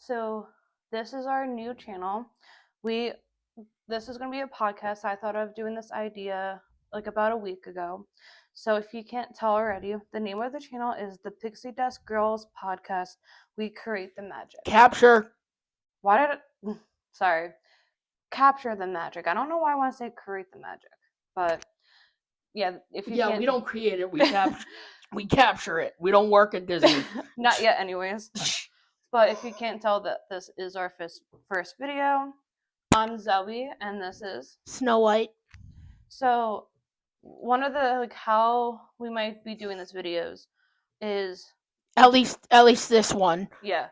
So this is our new channel. We this is going to be a podcast. I thought of doing this idea like about a week ago. So if you can't tell already, the name of the channel is the Pixie Desk Girls Podcast. We create the magic. Capture. Why did it? Sorry, capture the magic. I don't know why I want to say create the magic, but yeah, if you can't. We don't create it. We capture it. We don't work at Disney. Not yet, anyways. But if you can't tell that this is our first video, I'm Zoe, and this is Snow White. So one of the how we might be doing this videos is At least this one. yeah,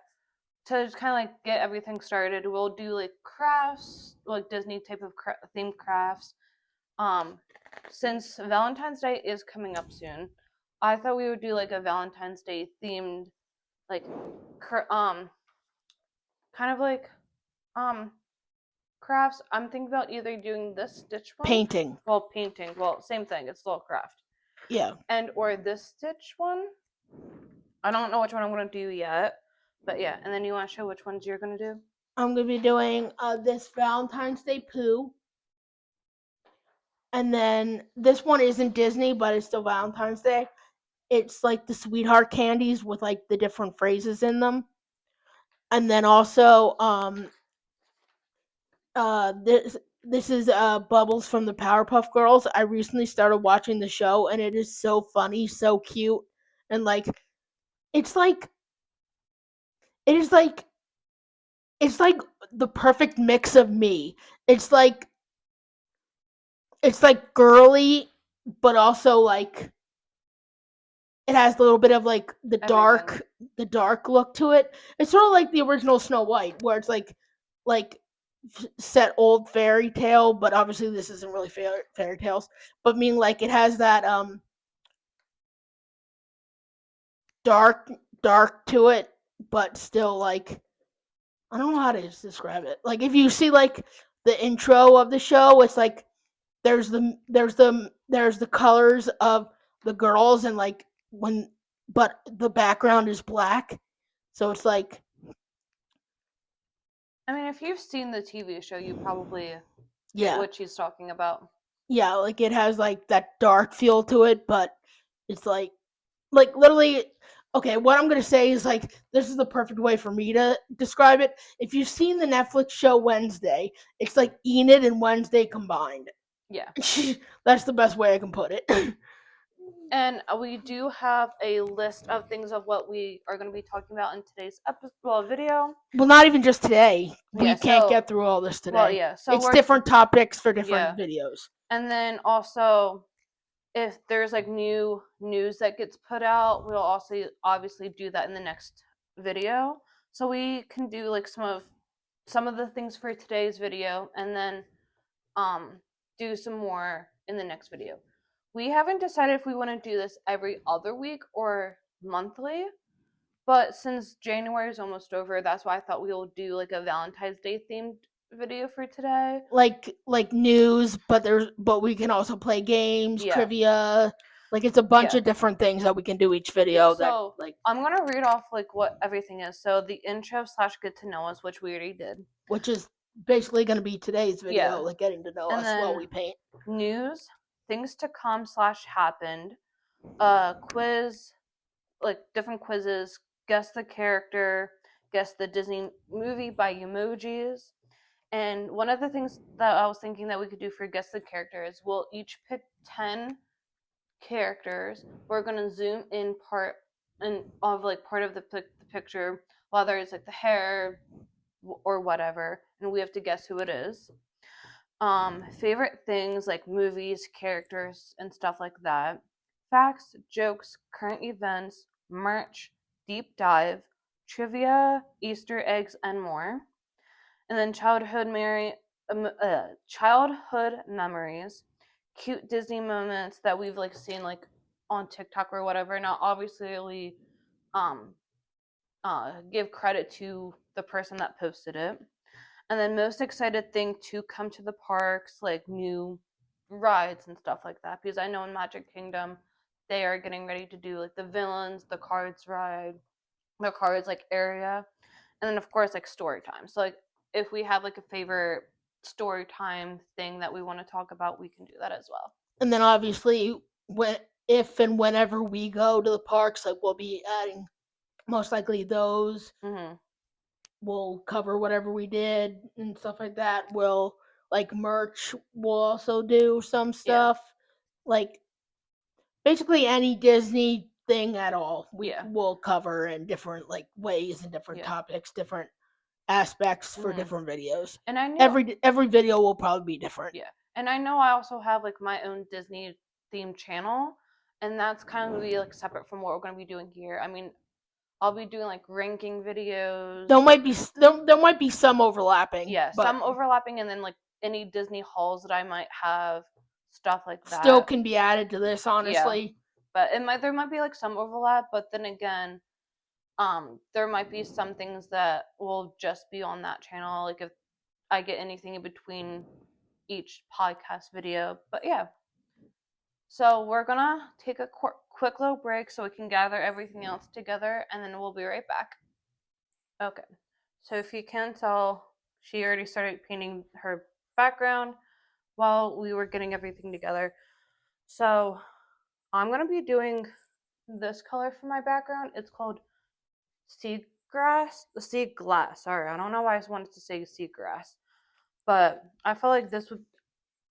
to just kind of like get everything started. We'll do like crafts, like Disney type of themed crafts. Since Valentine's Day is coming up soon, I thought we would do like a Valentine's Day themed like kind of like crafts. I'm thinking about either doing this stitch one. Painting. Well, same thing. It's still a craft. Yeah. And or this stitch one. I don't know which one I'm going to do yet. But yeah. And then you want to show which ones you're going to do? I'm going to be doing this Valentine's Day poo. And then this one isn't Disney, but it's still Valentine's Day. It's like the sweetheart candies with like the different phrases in them. And then also this is Bubbles from the Powerpuff Girls. I recently started watching the show, and it is so funny, so cute, and like it is like the perfect mix of me. It's like girly, but also like it has a little bit of like the dark look to it. It's sort of like the original Snow White, where it's like set old fairy tale, but obviously this isn't really fairy tales. But I mean, like it has that dark to it, but still like I don't know how to describe it. Like if you see like the intro of the show, it's like there's the colors of the girls and like but the background is black, so it's like. I mean, if you've seen the TV show, you probably get what she's talking about. Yeah, like it has like that dark feel to it, but it's like literally. Okay, what I'm gonna say is like this is the perfect way for me to describe it. If you've seen the Netflix show Wednesday, it's like Enid and Wednesday combined. Yeah, that's the best way I can put it. And we do have a list of things of what we are going to be talking about in today's video. Well, not even just today. We can't get through all this today. Well, yeah. So it's different topics for different videos. And then also, if there's like new news that gets put out, we'll also obviously do that in the next video. So we can do like some of the things for today's video, and then do some more in the next video. We haven't decided if we want to do this every other week or monthly, but since January is almost over, that's why I thought we will do like a Valentine's Day themed video for today. Like news, but we can also play games, trivia. Like it's a bunch of different things that we can do each video. So I'm gonna read off like what everything is. So the intro / get to know us, which we already did, which is basically gonna be today's video, like getting to know us while we paint. News, things to come / happened, quiz, like different quizzes, guess the character, guess the Disney movie by emojis. And one of the things that I was thinking that we could do for guess the character is we'll each pick 10 characters. We're gonna zoom in part of the picture, whether it's like the hair or whatever, and we have to guess who it is. Favorite things like movies, characters, and stuff like that. Facts, jokes, current events, merch, deep dive, trivia, Easter eggs, and more. And then childhood memories, cute Disney moments that we've like seen like on TikTok or whatever. Now, obviously, give credit to the person that posted it. And then most excited thing to come to the parks, like new rides and stuff like that. Because I know in Magic Kingdom, they are getting ready to do like the villains, the cards ride, the cards like area. and then of course like story time. So like if we have like a favorite story time thing that we want to talk about, we can do that as well. And then obviously, when if and whenever we go to the parks, like we'll be adding most likely those. Mm-hmm. We'll cover whatever we did and stuff like that. We'll like merch. We'll also do some Yeah. stuff like basically any Disney thing at all. We Yeah. will cover in different like ways and different Yeah. topics, different aspects for Mm-hmm. different videos. And I knew, Every video will probably be different. yeah, and I know I also have like my own Disney themed channel, and that's kind of be like separate from what we're going to be doing here. I mean, I'll be doing like ranking videos. There might be some overlapping, Yeah, but some overlapping, and then like any Disney hauls that I might have, stuff like still that. can be added to this. Yeah, Honestly, but there might be like some overlap, but then again, there might be some things that will just be on that channel. Like if I get anything in between each podcast video, but yeah. So we're gonna take a quick little break so we can gather everything else together, and then we'll be right back. Okay. So if you can tell, she already started painting her background while we were getting everything together. So I'm gonna be doing this color for my background. It's called sea glass. Sorry, I don't know why I wanted to say seagrass, but I felt like this would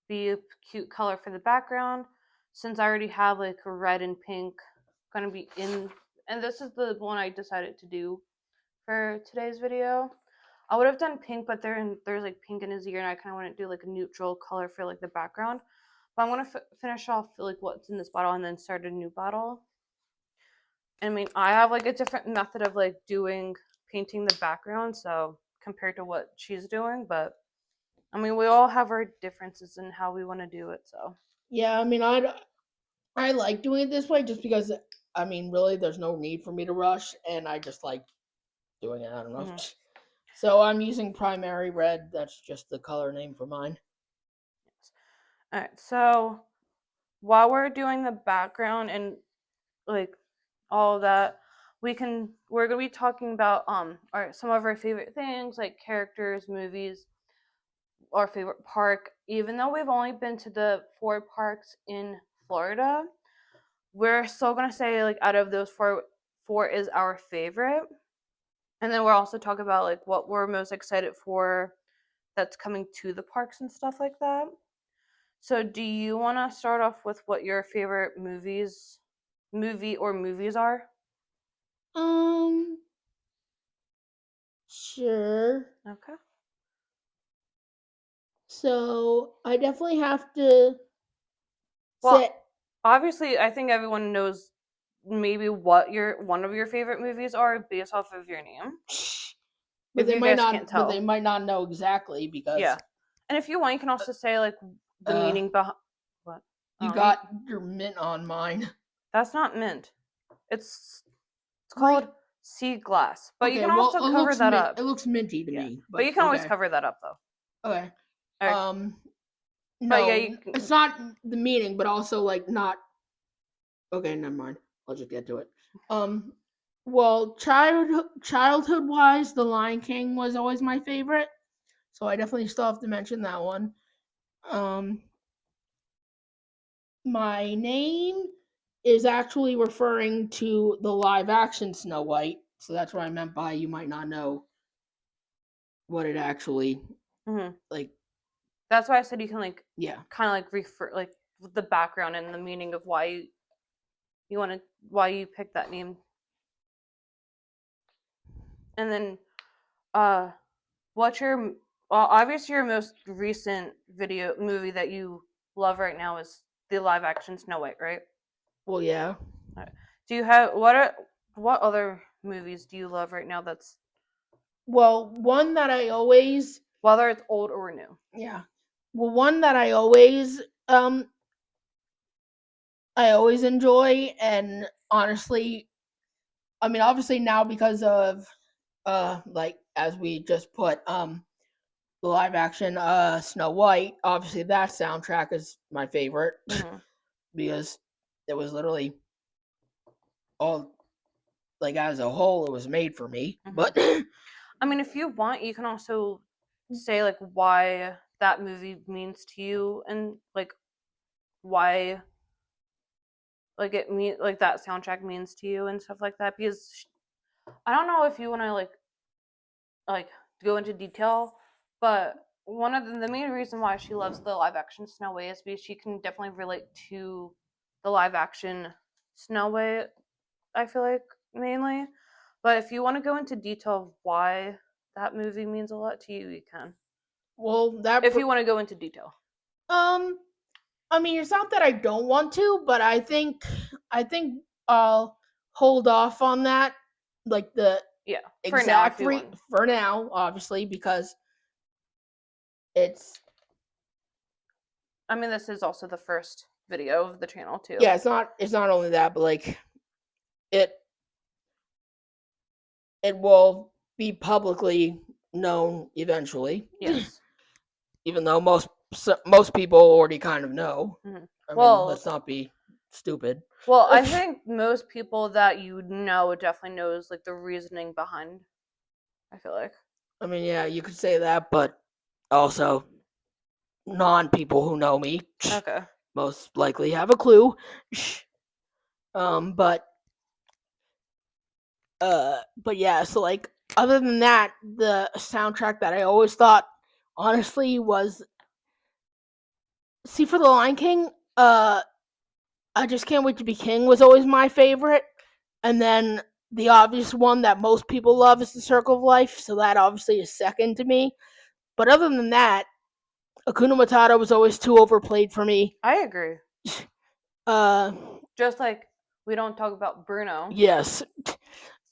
be a cute color for the background since I already have like a red and pink gonna be in, and this is the one I decided to do for today's video. I would have done pink, but there's like pink in his ear, and I kind of want to do like a neutral color for like the background. But I'm gonna finish off like what's in this bottle and then start a new bottle. I mean, I have like a different method of like doing painting the background, so compared to what she's doing, but I mean, we all have our differences in how we want to do it, so. yeah. I mean, I like doing it this way just because I mean, really, there's no need for me to rush, and I just like doing it. I don't know. Mm-hmm. So I'm using primary red. That's just the color name for mine. All right, so while we're doing the background and like all of that, we're gonna be talking about some of our favorite things like characters, movies, our favorite park. Even though we've only been to the 4 parks in Florida, we're still gonna say like out of those four is our favorite. And then we'll also talk about like what we're most excited for that's coming to the parks and stuff like that. So, do you want to start off with what your favorite movies are? Um, sure. Okay. So I definitely have to Well, say, obviously, I think everyone knows maybe what one of your favorite movies are based off of your name. but If they you might guys can't not. But they tell, might not know exactly because yeah. And if you want, you can also say like the uh, meaning behind what. you Oh, got your mint on mine. that's not mint. It's Green. called sea glass, but you Okay, can well, also cover that It up. looks minty to Yeah, me, but but you can always okay, cover that up though. okay. All right. But yeah, No, it's not the meaning, but also like not. Okay, never mind. I'll just get to it. Um, well, childhood wise, The Lion King was always my favorite, so I definitely still have to mention that one. Um, my name is actually referring to the live action Snow White, so that's what I meant by you might not know what it actually mhm. like. That's why I said you can like Yeah. kind of like refer like the background and the meaning of why you want to why you picked that name. And then uh what's your obviously your most recent video movie that you love right now is the live action Snow White, right? Well, yeah. Right. Do you have what other movies do you love right now that's Well, one that I always whether it's old or new? yeah. Well, one that I always enjoy, and honestly, I mean obviously now because of like as we just put the live action Snow White, obviously that soundtrack is my favorite Mm-hmm. because it was literally all like as a whole it was made for me. Mm-hmm. But I mean, if you want, you can also say like why that movie means to you and like why like it mean like that soundtrack means to you and stuff like that because I don't know if you want to like go into detail, but one of the main reason why she loves the live action Snow White is because she can definitely relate to the live action Snow White. I feel like mainly, but if you want to go into detail of why that movie means a lot to you, you can. Well, If you want to go into detail, um, I mean, it's not that I don't want to, but I think I'll hold off on that, like the yeah, for now, if exact you want. for now, obviously, because it's I mean, this is also the first video of the channel too. yeah, it's not only that, but like it it will be publicly known eventually. Yes. Even though most people already kind of know. Mm-hmm. I mean, Well, let's not be stupid. I think most people that you know definitely knows like the reasoning behind. I feel like. I mean, yeah, you could say that, but also non people who know me Okay. most likely have a clue. But but yeah, so like other than that, the soundtrack that I always thought honestly was see for the Lion King, I just can't wait to be king was always my favorite, and then the obvious one that most people love is the Circle of Life, so that obviously is second to me. But other than that, Akuna Matata was always too overplayed for me. I agree. Uh, Just like we don't talk about Bruno, yes.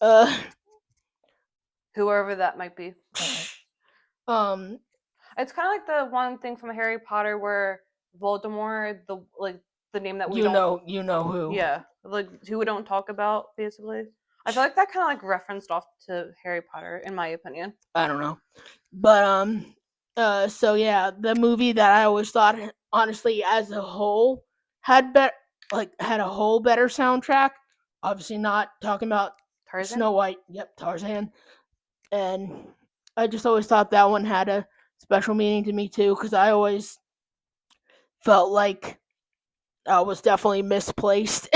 Uh, whoever that might be. um, It's kind of like the one thing from Harry Potter where Voldemort, the name that we don't, you know who. yeah, like who we don't talk about, basically. I feel like that kind of like referenced off to Harry Potter, in my opinion. I don't know, but so yeah, the movie that I always thought, honestly, as a whole, had a whole better soundtrack. Obviously, not talking about Tarzan. Snow White. Yep, Tarzan, and I just always thought that one had a special meaning to me too, because I always felt like I was definitely misplaced.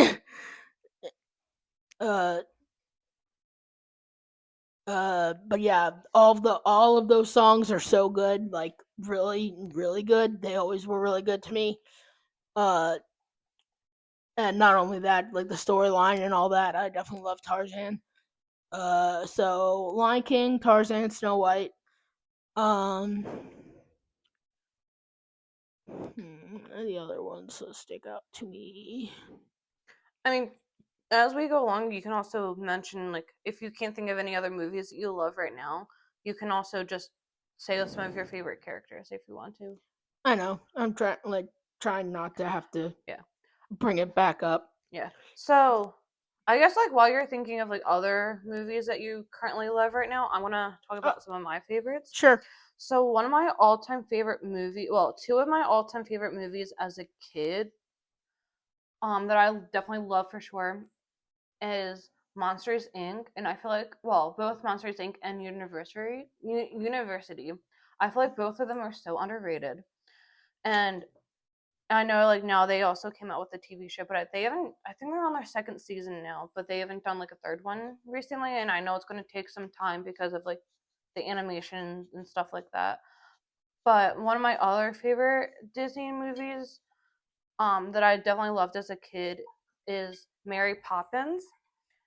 uh, but yeah, all of those songs are so good, like really, really good. They always were really good to me. Uh, and not only that, like the storyline and all that, I definitely love Tarzan. So Lion King, Tarzan, Snow White. Um, the other ones that stick out to me. I mean, as we go along, you can also mention like if you can't think of any other movies that you love right now, you can also just say some of your favorite characters if you want to. I know. I'm trying not to have to Yeah. bring it back up. Yeah. So, I guess like while you're thinking of like other movies that you currently love right now, I'm gonna talk Uh, about some of my favorites. sure. So one of my all-time favorite two of my all-time favorite movies as a kid, that I definitely love for sure, is Monsters Inc. And I feel like both Monsters Inc. and University, I feel like both of them are so underrated. And I know like now they also came out with a TV show, but they haven't. I think they're on their second season now, but they haven't done like a third one recently. And I know it's going to take some time because of like the animation and stuff like that. But one of my other favorite Disney movies, that I definitely loved as a kid is Mary Poppins.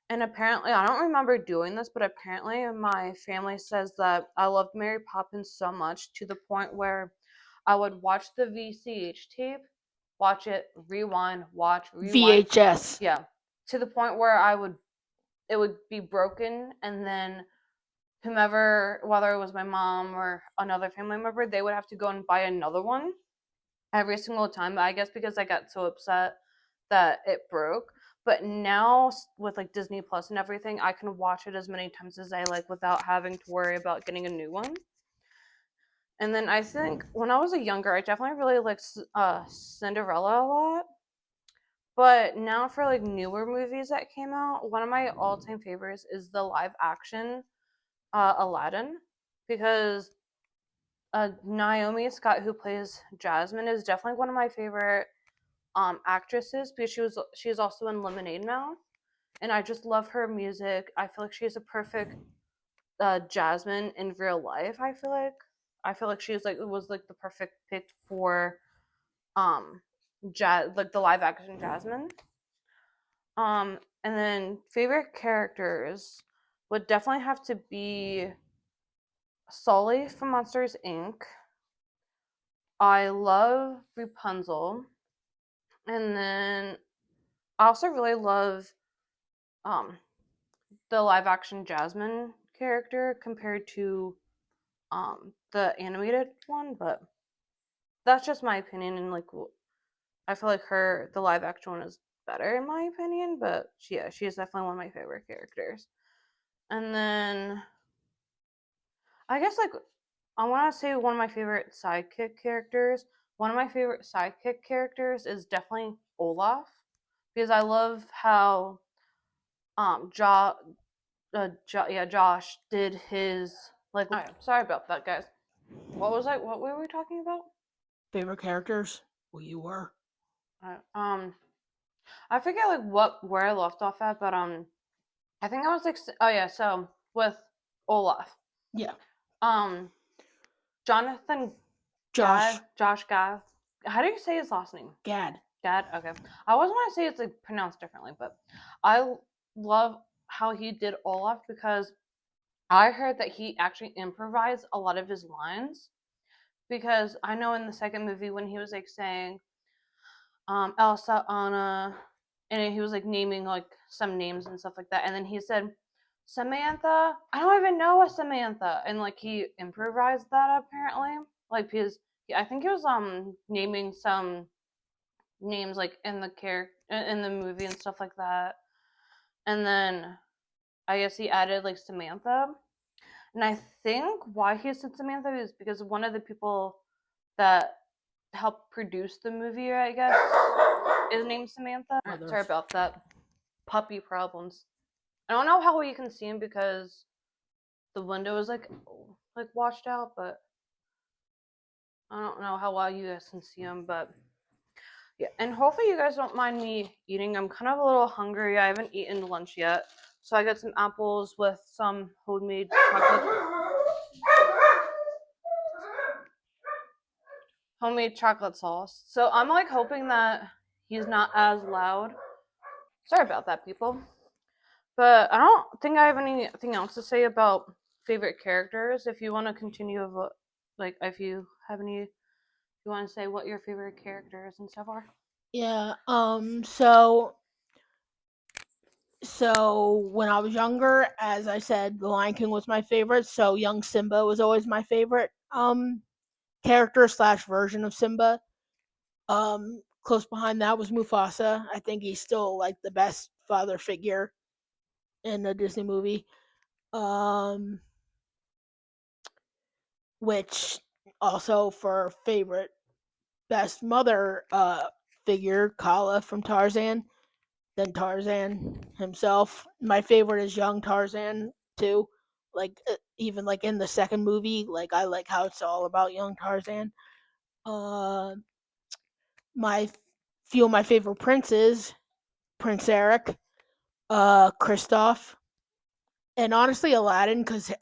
And apparently, I don't remember doing this, but apparently, my family says that I loved Mary Poppins so much to the point where I would watch the VCH tape, watch it, rewind, watch, rewind. VHS. Yeah, to the point where it would be broken, and then whomever, whether it was my mom or another family member, they would have to go and buy another one every single time. I guess because I got so upset that it broke. But now with like Disney Plus and everything, I can watch it as many times as I like without having to worry about getting a new one. And then I think when I was a younger, I definitely really liked Cinderella a lot. But now for like newer movies that came out, one of my all-time favorites is the live action Aladdin, because Naomi Scott, who plays Jasmine, is definitely one of my favorite actresses because she's also in Lemonade now, and I just love her music. I feel like she's a perfect Jasmine in real life. I feel like she's like was like the perfect pick for um like the live action Jasmine. And then favorite characters would definitely have to be Sully from Monsters Inc. I love Rapunzel, and then I also really love um the live action Jasmine character compared to the animated one, but that's just my opinion. And like I feel like the live action one is better in my opinion, but yeah, she is definitely one of my favorite characters. And then I guess like I want to say one of my favorite sidekick characters. One of my favorite sidekick characters is definitely Olaf, because I love how Josh did his like. All right, sorry about that, guys. What were we talking about? Favorite characters? Well, you were. Uh, um, I forget like where I left off at, but I think I was like, oh yeah, so with Olaf, Yeah. um, Jonathan Josh Josh Gad. How do you say his last name? Gad. Gad. Okay. I always want to say it's like pronounced differently, but I love how he did Olaf because I heard that he actually improvised a lot of his lines, because I know in the second movie when he was like saying Elsa, Anna, and he was like naming like some names and stuff like that, and then he said Samantha. I don't even know a Samantha, and like he improvised that apparently, like because I think he was naming some names like in the in the movie and stuff like that, and then I guess he added like Samantha, and I think why he said Samantha is because one of the people that helped produce the movie, I guess, is named Samantha. Sorry about that. Puppy problems. I don't know how well you can see him because the window is like washed out, but I don't know how well you guys can see him, but yeah. And hopefully you guys don't mind me eating. I'm kind of a little hungry. I haven't eaten lunch yet, so I got some apples with some homemade chocolate sauce. So I'm like hoping that he's not as loud. Sorry about that, people. But I don't think I have anything else to say about favorite characters. If you want to continue, like if you have any, if you want to say what your favorite characters and stuff are. Yeah. So when I was younger, as I said, The Lion King was my favorite. So young Simba was always my favorite character slash version of Simba. Close behind that was Mufasa. I think he's still like the best father figure in a Disney movie. Um, which also for favorite best mother figure, Kala from Tarzan. Then Tarzan himself. My favorite is young Tarzan too. Like even like in the second movie, like I like how it's all about young Tarzan. Uh, my few of my favorite princes, Prince Eric, Kristoff, and honestly Aladdin, because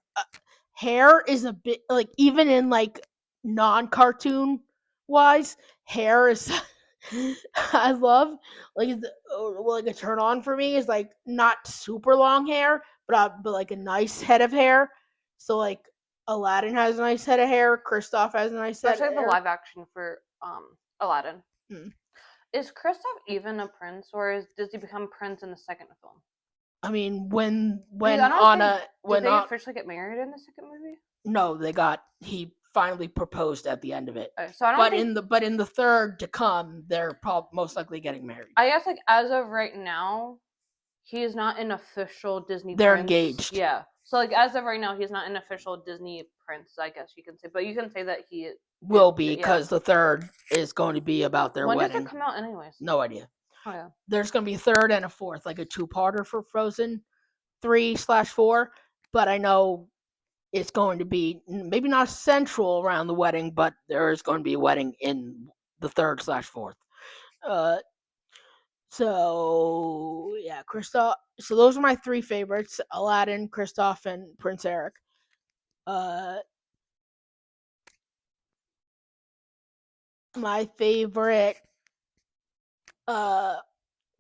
hair is a bit like even in like non-cartoon wise, hair is I love like a turn on for me is like not super long hair, but like a nice head of hair. So like Aladdin has a nice head of hair, Kristoff has a nice head of Especially the hair. live action for Aladdin. Hmm. Is Kristoff even a prince, or does he become prince in the second film? I mean, when I don't Anna think did when they officially get married in the second movie? no, he finally proposed at the end of it. So I don't think. In the third to come, they're probably most likely getting married. I guess like as of right now, he is not an official Disney They're prince. engaged. Yeah. So like as of right now, he's not an official Disney prince. I guess you can say, but you can say that he will be because the third is going to be about their wedding. When does it come out, anyways? No idea. Oh yeah. There's going to be a third and a fourth, like a two-parter for Frozen 3/4. But I know it's going to be maybe not central around the wedding, but there is going to be a wedding in the third/fourth. Uh, so yeah, Kristoff. So those are my three favorites: Aladdin, Kristoff, and Prince Eric. Uh, my favorite uh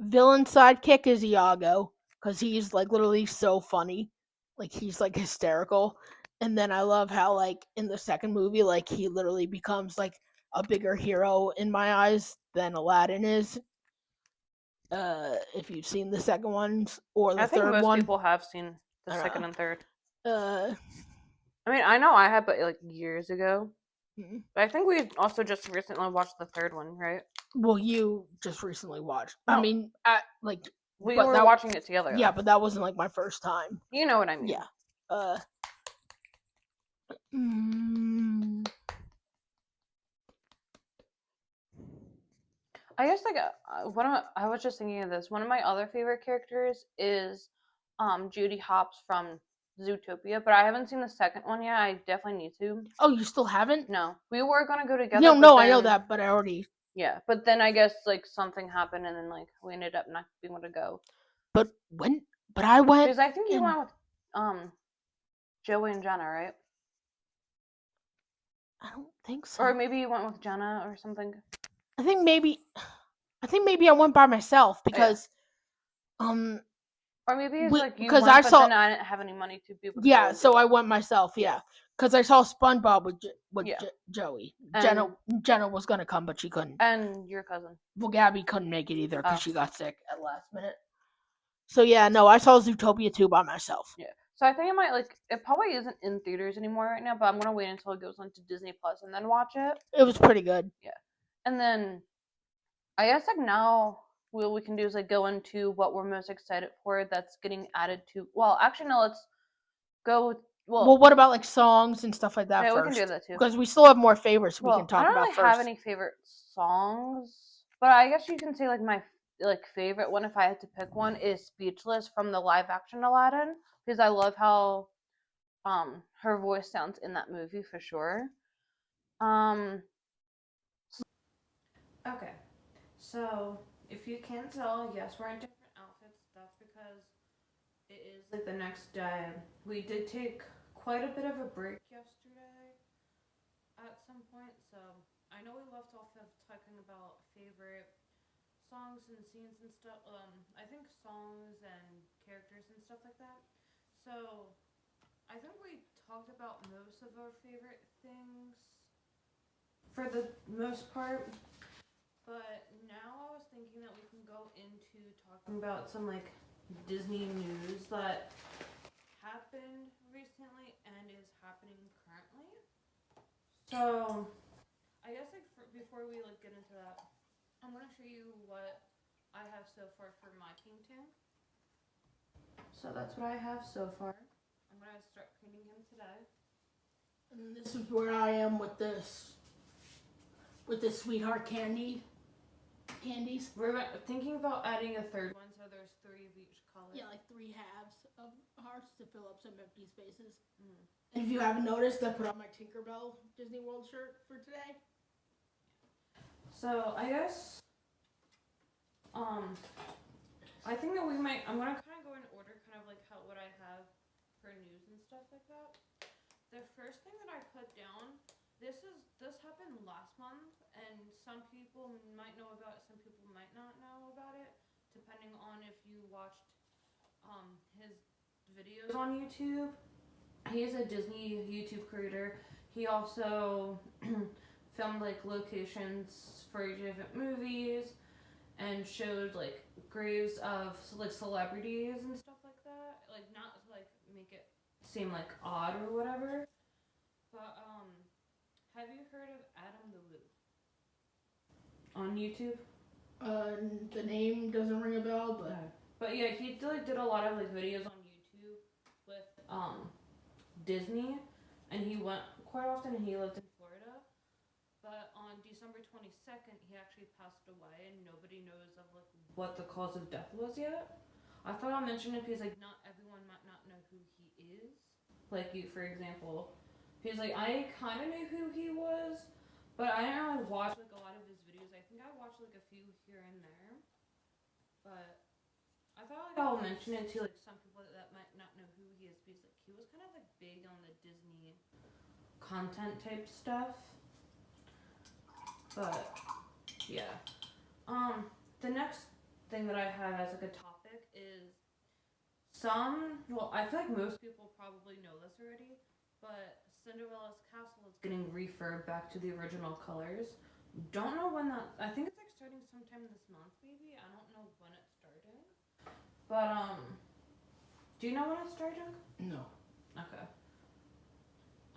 villain sidekick is Iago because he's like literally so funny, like he's like hysterical. And then I love how like in the second movie, like he literally becomes like a bigger hero in my eyes than Aladdin is. If you've seen the second ones or the I think third most one, people have seen the I don't second know. and third. Uh, I mean, I know I had, but like years ago. mm. But I think we also just recently watched the third one, right? Well, you just recently watched. I No, mean, like, we but were that watching it together yeah, though. but that wasn't like my first time. You know what I mean? Yeah. Uh, mm, I guess like one of I was just thinking of this. One of my other favorite characters is Judy Hopps from Zootopia, but I haven't seen the second one yet. I definitely need to. oh, you still haven't? No, we were gonna go together, No, but no, I know then that, but I already. yeah, but then I guess like something happened, and then like we ended up not being able to go But when? But I went because I think you and went with Joey and Jenna, right? I don't think so. Or maybe you went with Jenna or something. I think maybe. I think maybe I went by myself Oh, yeah. because um Or maybe it's like you because I went, but saw then I didn't have any money to be able to go yeah, and do so it. I went myself. Yeah. Yeah, because I saw SpongeBob with Yeah, Joey. and Jenna was gonna come, but she couldn't. your cousin. Well, Gabby couldn't make it either because Oh, she got sick at last minute. So yeah, no, I saw Zootopia 2 by myself. yeah. So I think it might like it probably isn't in theaters anymore right now, but I'm gonna wait until it goes on to Disney Plus and then watch it. It was pretty good. Yeah, and then I guess like now what we can do is like go into what we're most excited for that's getting added to. Well, actually no, let's go with Well, what about like songs and stuff like that yeah, we can do first? that too. Because we still have more favorites we can Well, I talk don't about really have first. any favorite songs, but I guess you can say like my like favorite one if I had to pick one is Speechless from the live action Aladdin because I love how her voice sounds in that movie for sure. Um okay. So, if you can't tell, yes, we're in different outfits. That's because it is like the next day. We did take quite a bit of a break yesterday at some point, so I know we left off of talking about favorite songs and scenes and stuff. I think songs and characters and stuff like that. So I think we talked about most of our favorite things for the most part. But now I was thinking that we can go into talking about some like Disney news that happened recently and is happening currently. So I guess like before we like get into that, I'm gonna show you what I have so far for my painting. So that's what I have so far. I'm gonna start painting him today. And this is where I am with this sweetheart candies. We're thinking about adding a third one, so there's 3 of each color. Yeah, like 3 halves of hearts to fill up some empty spaces. Mm. And if you haven't noticed, I put on my Tinkerbell Disney World shirt for today. So I guess I think that I'm gonna kind of go in order, kind of like what I have for news and stuff like that. The first thing that I put down, this happened last month, and some people might know about it, some people might not know about it, depending on if you watched his videos on YouTube. He is a Disney YouTube creator. He also filmed like locations for different movies and showed like graves of like celebrities and stuff like that. Like not like make it seem like odd or whatever. But have you heard of Adam the Woo on YouTube? The name doesn't ring a bell, but but yeah, he did a lot of like videos on YouTube with Disney, and he went quite often. And he lived in Florida. But on December 22nd, he actually passed away, and nobody knows of like what the cause of death was yet. I thought I'll mention it because like not everyone might not know who he is. Like you, for example, he's like I kind of knew who he was, but I didn't really watch like a lot of his videos. I think I watched like a few here and there, but I thought like I'll mention it to like some people that might not know who he is because like he was kind of like big on the Disney content type stuff. But yeah. The next thing that I have as like a topic is I feel like most people probably know this already, but Cinderella's castle is getting refurbed back to the original colors. Don't know when that. I think it's like starting sometime this month, maybe. I don't know when it's starting. But do you know when it's starting? No. Okay.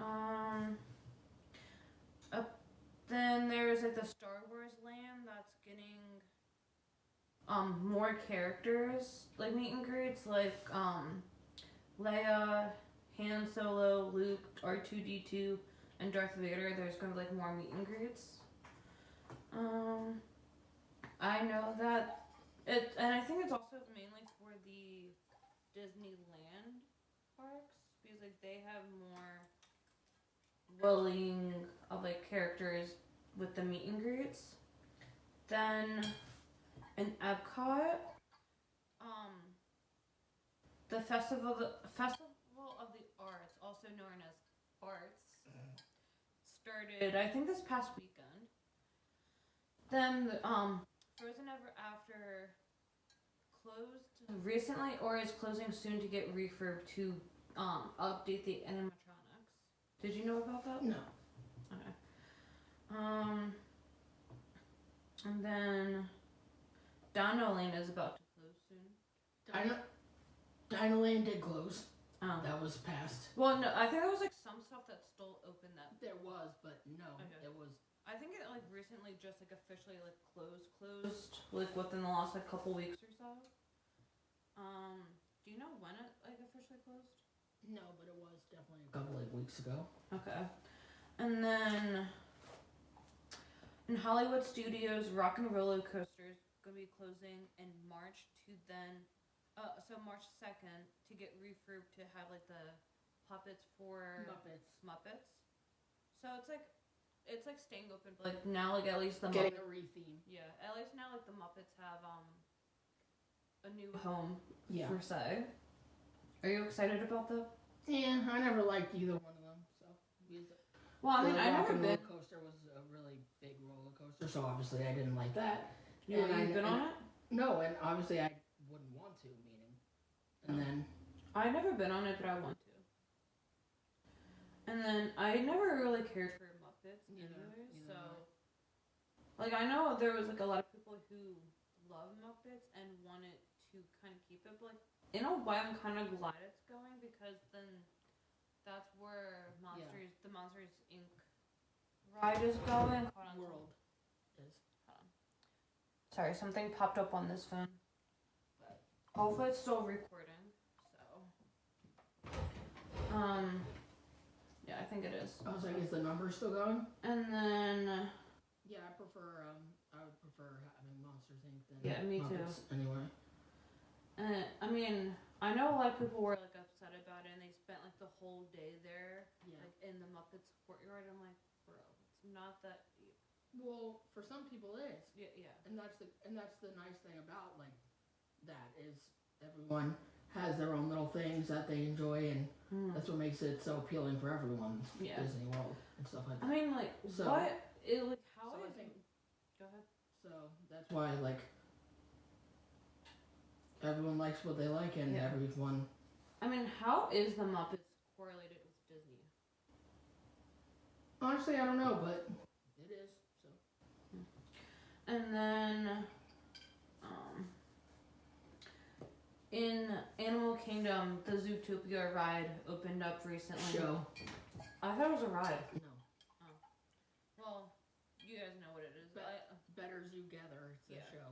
Um. Then there's like the Star Wars land that's getting more characters like meet and greets like Leia, Han Solo, Luke, R2D2, and Darth Vader. There's gonna be like more meet and greets. I know that and I think it's also mainly for the Disneyland parks because like they have more willing of like characters with the meet and greets. Then in Epcot, um, the Festival of the Arts, also known as Arts, started I think this past weekend. Then Frozen Ever After closed recently or is closing soon to get refurbed to update the animatronics. Did you know about that? No. Okay. And then Dino Land is about to close soon. Dinoland did close. Oh. That was passed. Well, no, I think there was like some stuff that still open that. There was, but no, Okay. it was. I think it like recently just like officially like closed like within the last like couple weeks or so. Do you know when it like officially closed? No, but it was definitely a couple of weeks ago. Okay. And then in Hollywood Studios, Rock and Roller Coaster is gonna be closing in March to then, so March 2nd to get refurbed to have like the puppets for Muppets. So it's like staying open, but like now like at least the getting a re-theme. Yeah, at least now like the Muppets have a new home. Yeah. Per se. Are you excited about that? Yeah, I never liked either one of them. So. Well, I mean, I never been. Roller coaster was a really big roller coaster, so obviously I didn't like that. You've been on it? No, and obviously I wouldn't want to. Meaning, and then I've never been on it, but I want to. And then I never really cared for Muppets anyway, so like I know there was like a lot of people who love Muppets and wanted to kind of keep it, but like in a way I'm kind of glad it's going because then that's where the Monsters Inc. ride is going. World is. Sorry, something popped up on this phone. But hopefully it's still recording. So yeah, I think it is. I was like, is the number still going? And then yeah, I would prefer having Monsters Inc. than me Muppets too. Anyway. I mean, I know a lot of people were like upset about it, and they spent like the whole day there, like in the Muppets courtyard. I'm like, bro, it's not that deep. Well, for some people it is. Yeah. And that's the nice thing about like that is everyone has their own little things that they enjoy, and that's what makes it so appealing for everyone. Yeah. Disney World and stuff like that. I mean, like, so, what? Like, how so is I think, go ahead. So that's why like everyone likes what they like, and everyone. I mean, how is the Muppets correlated with Disney? Honestly, I don't know, but it is. So. And then, in Animal Kingdom, the Zootopia ride opened up recently. Show. I thought it was a ride. No. Oh. Well, you guys know what it is. Better Zoogather. It's a show.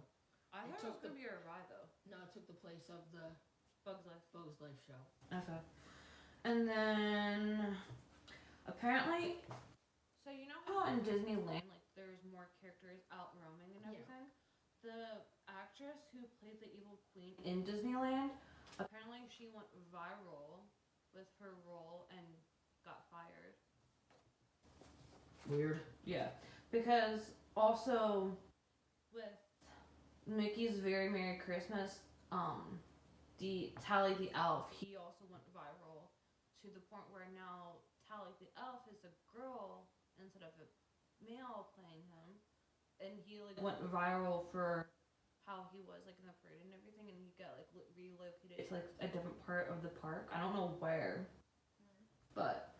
I thought it was going to be a ride, though. No, it took the place of the Bug's Life show. Okay. And then, apparently, so you know how in Disneyland, like, there's more characters out roaming and everything? Yeah. The actress who played the evil queen in Disneyland, apparently she went viral with her role and got fired. Weird. Yeah, because also with Mickey's Very Merry Christmas, the Tally the Elf, he also went viral to the point where now Tally the Elf is a girl instead of a male playing him, and he like went viral for how he was like in the parade and everything, and he got like relocated to like a different part of the park. I don't know where, but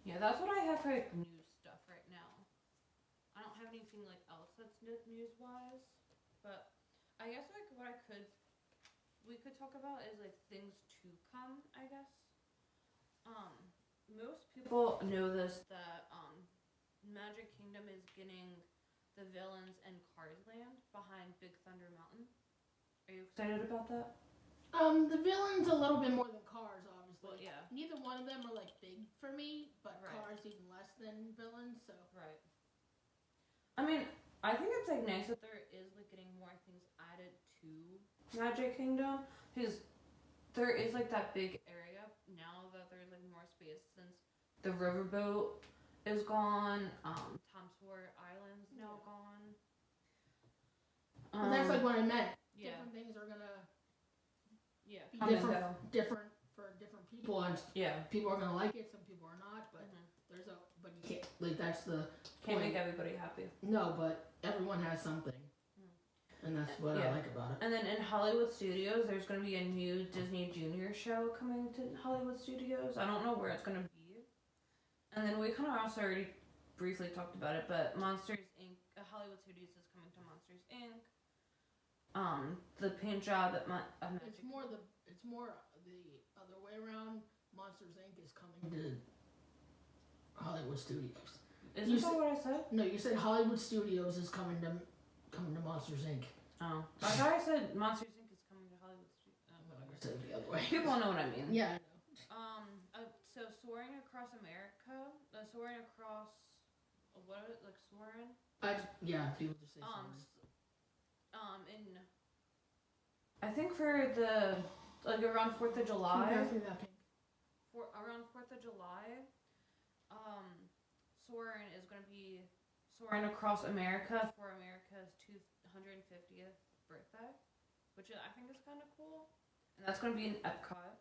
yeah, that's what I have for like news stuff right now. I don't have anything like else that's news wise, but I guess like what I could we could talk about is like things to come. I guess um most people know this that Magic Kingdom is getting the villains and Cars Land behind Big Thunder Mountain. Are you excited about that? The villain's a little bit more than Cars, obviously. Well, yeah. Neither one of them are like big for me, but Right. Cars even less than villains. So Right. I mean, I think it's like nice that there is like getting more things added to Magic Kingdom because there is like that big area now that there's like more space since the riverboat is gone. Tom Sawyer Island's now gone. But that's like what I meant. Yeah. Different things are gonna be different for different people, and yeah, people are gonna like it. Some people are not, but but you can't like that's the can't point. make everybody happy. No, but everyone has something, and that's what I like about it. And then in Hollywood Studios, there's going to be a new Disney Junior show coming to Hollywood Studios. I don't know where it's going to be. And then we kind of also already briefly talked about it, but Monsters Inc. Hollywood Studios is coming to Monsters Inc. The paint job at it's more the other way around. Monsters Inc. is coming to Hollywood Studios. Isn't that what I said? No, you said Hollywood Studios is coming to Monsters Inc. Oh, I thought I said Monsters Inc. is coming to Hollywood Studios. I said it the other way. People know what I mean. Yeah, I know. So Soaring Across America, Soaring Across, what is it, like Soaring? People just say Soaring. In, I think for the, like around 4th of July. Around 4th of July, Soaring is going to be Soaring Across America for America's 250th birthday, which I think is kind of cool. And that's going to be in Epcot.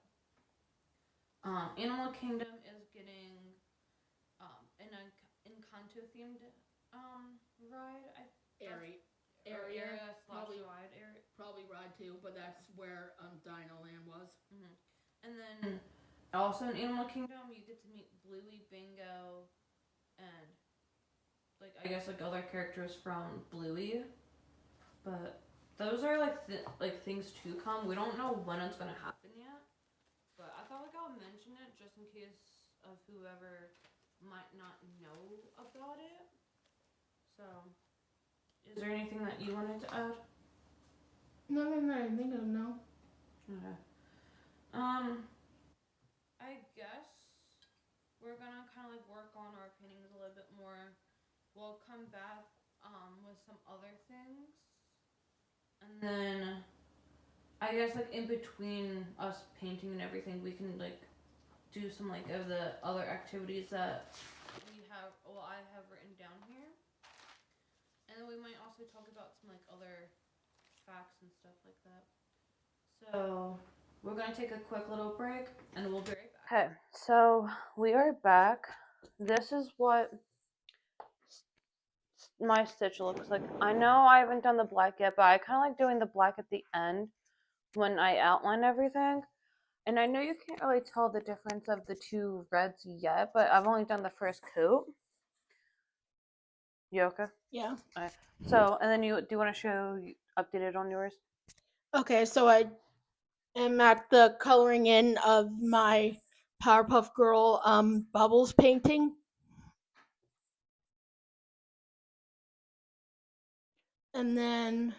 Animal Kingdom is getting an Encanto themed ride. Area probably ride area. Probably ride too, but that's where Dino Land was. Mm-hmm. And then also in Animal Kingdom, you get to meet Bluey, Bingo, and like I guess like other characters from Bluey. But those are like things to come. We don't know when it's gonna happen yet. But I thought like I'll mention it just in case of whoever might not know about it. So, is there anything that you wanted to add? Nothing that I think of, no. Okay. I guess we're gonna kind of like work on our paintings a little bit more. We'll come back with some other things, and then I guess like in between us painting and everything, we can like do some like of the other activities that we have. Well, I have written down here, and then we might also talk about some like other facts and stuff like that. So we're gonna take a quick little break, and we'll be right back. Okay, so we are back. This is what my stitch looks like. I know I haven't done the black yet, but I kind of like doing the black at the end when I outline everything. And I know you can't really tell the difference of the two reds yet, but I've only done the first coat. You okay? Yeah. All right. So, and then do you want to show updated on yours? Okay, so I am at the coloring in of my Powerpuff Girl Bubbles painting. And then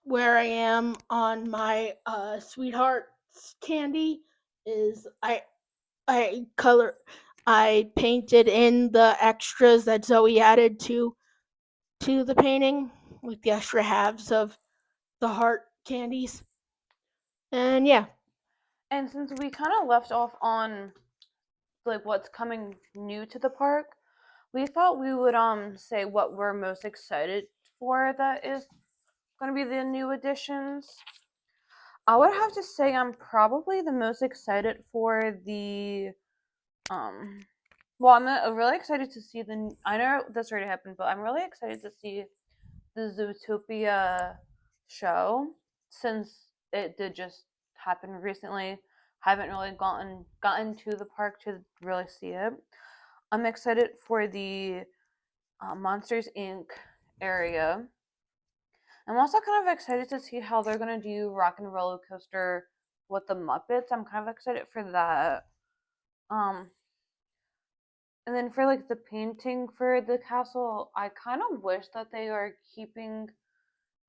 where I am on my Sweethearts candy is I painted in the extras that Zoe added to the painting, like the extra halves of the heart candies. And yeah. And since we kind of left off on like what's coming new to the park, we thought we would say what we're most excited for that is going to be the new additions. I would have to say I'm probably the most excited for the um well, I'm really excited to see the. I know this already happened, but I'm really excited to see the Zootopia show since it did just happen recently. Haven't really gotten to the park to really see it. I'm excited for the Monsters Inc. area. I'm also kind of excited to see how they're gonna do Rock and Roller Coaster with the Muppets. I'm kind of excited for that. Um, and then for like the painting for the castle, I kind of wish that they are keeping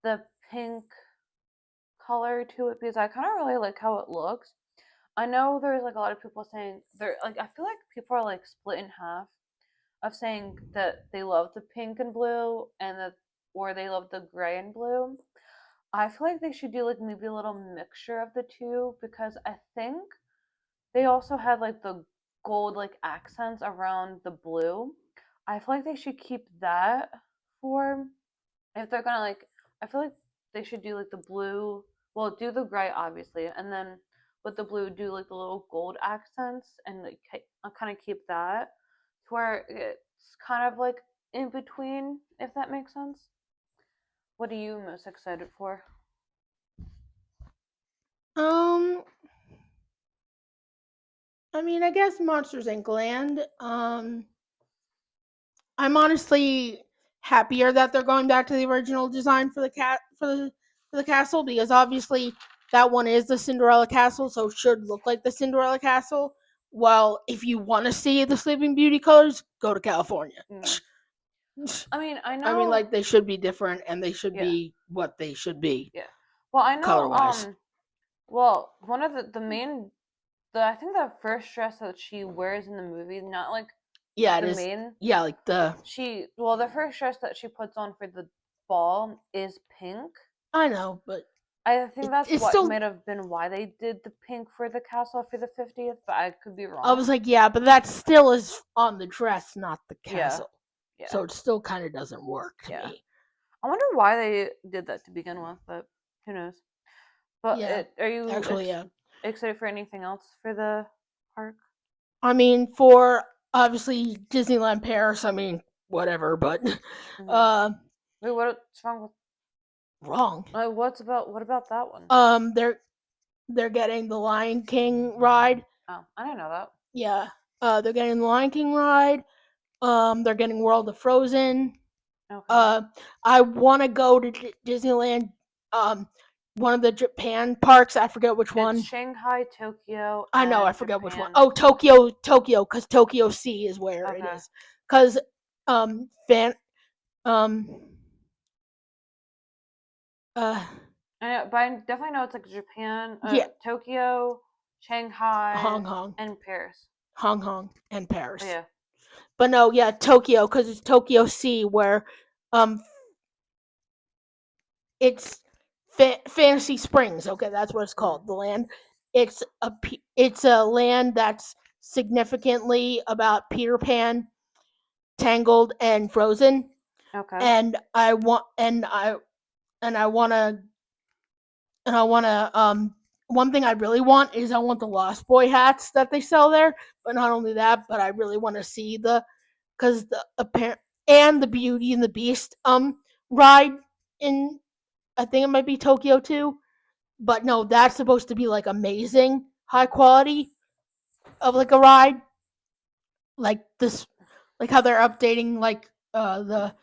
the pink color to it because I kind of really like how it looks. I know there's like a lot of people saying they're like I feel like people are like split in half of saying that they love the pink and blue and that or they love the gray and blue. I feel like they should do like maybe a little mixture of the two because I think they also had like the gold like accents around the blue. I feel like they should keep that for if they're gonna like I feel like they should do like the blue well do the gray obviously and then with the blue do like the little gold accents and like kind of keep that to where it's kind of like in between if that makes sense. What are you most excited for? Um, I mean, I guess Monsters Inc. Land. I'm honestly happier that they're going back to the original design for the for the castle because obviously that one is the Cinderella castle, so it should look like the Cinderella castle. Well, if you want to see the Sleeping Beauty colors, go to California. Mm. I mean I I mean, know like they should be different and they should yeah be what they should be yeah well I color know wise. well one of the main the I think the first dress that she wears in the movie not like Yeah, it the is. main Yeah, like the she well the first dress that she puts on for the ball is pink. I know, but I think that's it's what still. might have been why they did the pink for the castle for the 50th, but I could be I was wrong. like, yeah, but that still is on the dress, not the Yeah, castle. yeah, So it still kind of doesn't work to yeah. me. I wonder why they did that to begin with, but who knows? But Yeah, are you actually, yeah. excited for anything else for the park? I mean, for obviously Disneyland Paris, I mean, whatever, but Mm-hmm. uh, Wait, what's wrong with? wrong. What about that one? They're getting the Lion King ride. Oh, I didn't know that. Yeah, they're getting the Lion King ride. They're getting World of Frozen. Okay. Uh, I want to go to Disneyland. Um, one of the Japan parks. I forget which It's one. Shanghai, Tokyo, I know. I and forget which one. Japan. Oh, Tokyo, because Tokyo Sea is where it Okay. is. Because fan um uh I know, but I definitely know it's like Japan, yeah, Tokyo, Shanghai, Hong Kong, and Paris. and Oh, Paris. yeah. But no, yeah, Tokyo, because it's Tokyo Sea where um it's Fantasy Springs. Okay, that's what it's Mm. called. The land. It's a land that's significantly about Peter Pan, Tangled, and Frozen. Okay. And I want and I want to and I want to one thing I really want is I want the Lost Boy hats that they sell there. But not only that, but I really want to see the because the apparent and the Beauty and the Beast ride in I think it might be Tokyo too. But no, that's supposed to be like amazing, high Mm. quality of like a ride, like this, like how they're updating like the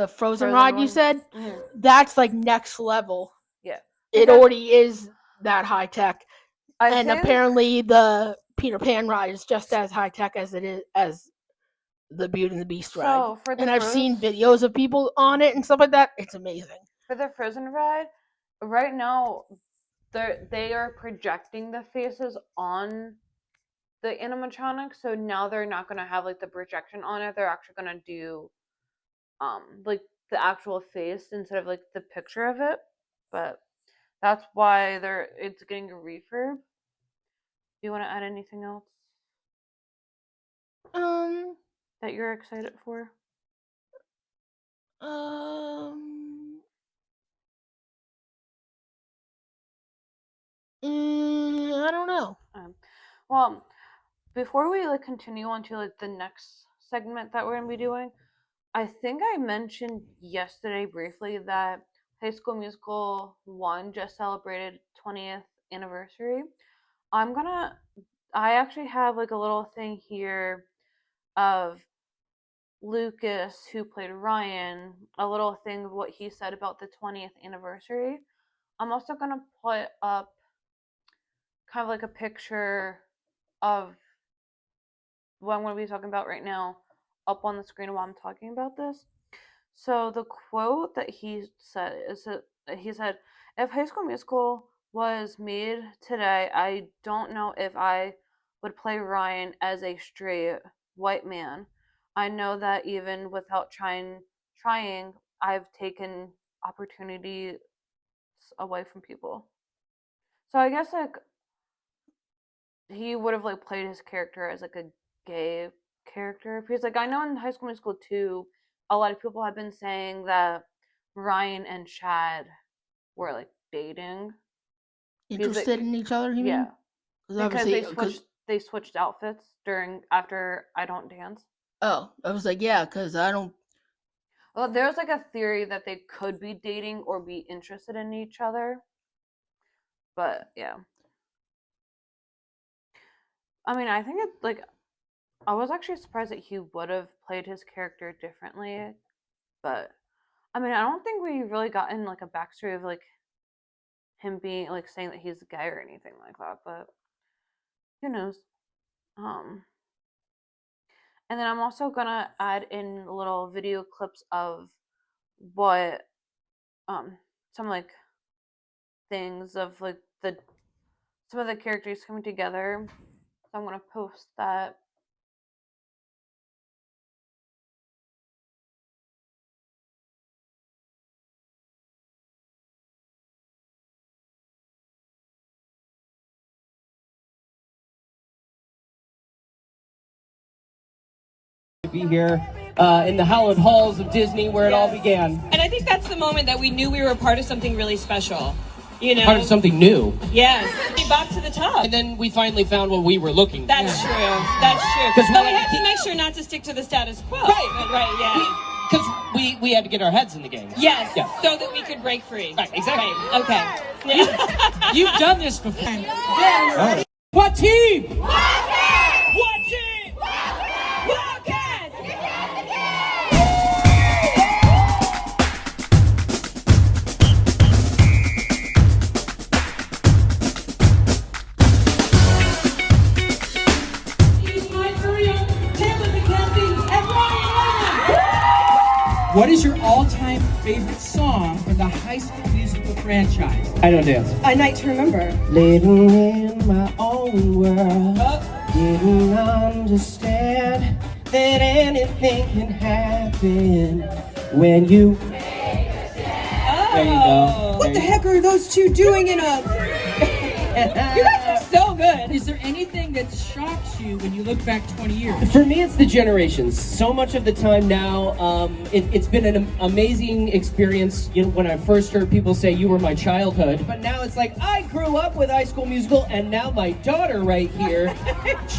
Frozen Frozen ride you one. said. Hmm. That's like next level. Yeah. It Because already is that high tech, I and think apparently the Peter Pan ride is just as high tech as it is as the Beauty and the Beast ride. so And I've seen videos of people on it and stuff like that. It's amazing. for the Frozen ride, right now they are projecting the faces on the animatronics, so now they're not gonna have like the projection on it. They're actually gonna do like the actual face instead of like the picture of it. But That's why it's getting a refurb. Do you want to add anything else Um, that you're excited for? I don't know. Well, before we continue on to the next segment that we're gonna be doing, I think I mentioned yesterday briefly that High School Musical 1 just celebrated 20th anniversary. I actually have a little thing here of Lucas, who played Ryan, a little thing of what he said about the 20th anniversary. I'm also gonna put up kind of a picture of what I'm going to be talking about right now up on the screen while I'm talking about this. So the quote that he said is that he said, "If High School Musical was made today, I don't know if I would play Ryan as a straight white man. I know that even without trying, I've taken opportunities away from people." So I guess he would have played his character as a gay character because I know in High School Musical 2 a lot of people have been saying that Ryan and Chad were dating because Interested in each other, you mean? yeah, Because because obviously, because they switched outfits after I Don't Dance. oh, I was like, yeah, because I don't. Well, there's a theory that they could be dating or be interested in each other, but yeah. I mean, I think it I was actually surprised that he would have played his character differently, but I mean, I don't think we really got in a backstory of him being saying that he's gay or anything like that, but who knows? Um, and then I'm also gonna add in little video clips of what some things of the some of the characters coming together. So I'm gonna post that. Be here in the hallowed halls of Disney where it all began. And I think that's the moment that we knew we were part of something really special. You know? Part of something new. Yes. We bopped to the top. And then we finally found what we were looking for. That's true. That's true. But we had to make sure not to stick to the status quo. Right. Right, yeah. Because we had to get our heads in the game. Yes. Yeah. So that we could break free. Right, exactly. Right. Okay. You've done this before. Yeah. What team? What team? Wildcats! What is your all-time favorite song from the High School Musical franchise? I Don't Dance. A Night to Remember. Living in my own world, didn't understand that anything can happen when you. There you go. What the heck are those two doing in a... You guys are so good. Is there anything that shocks you when you look back 20 years? For me, it's the generations. So much of the time now, it's been an amazing experience. You know, when I first heard people say you were my childhood, but now it's like I grew up with High School Musical, and now my daughter right here,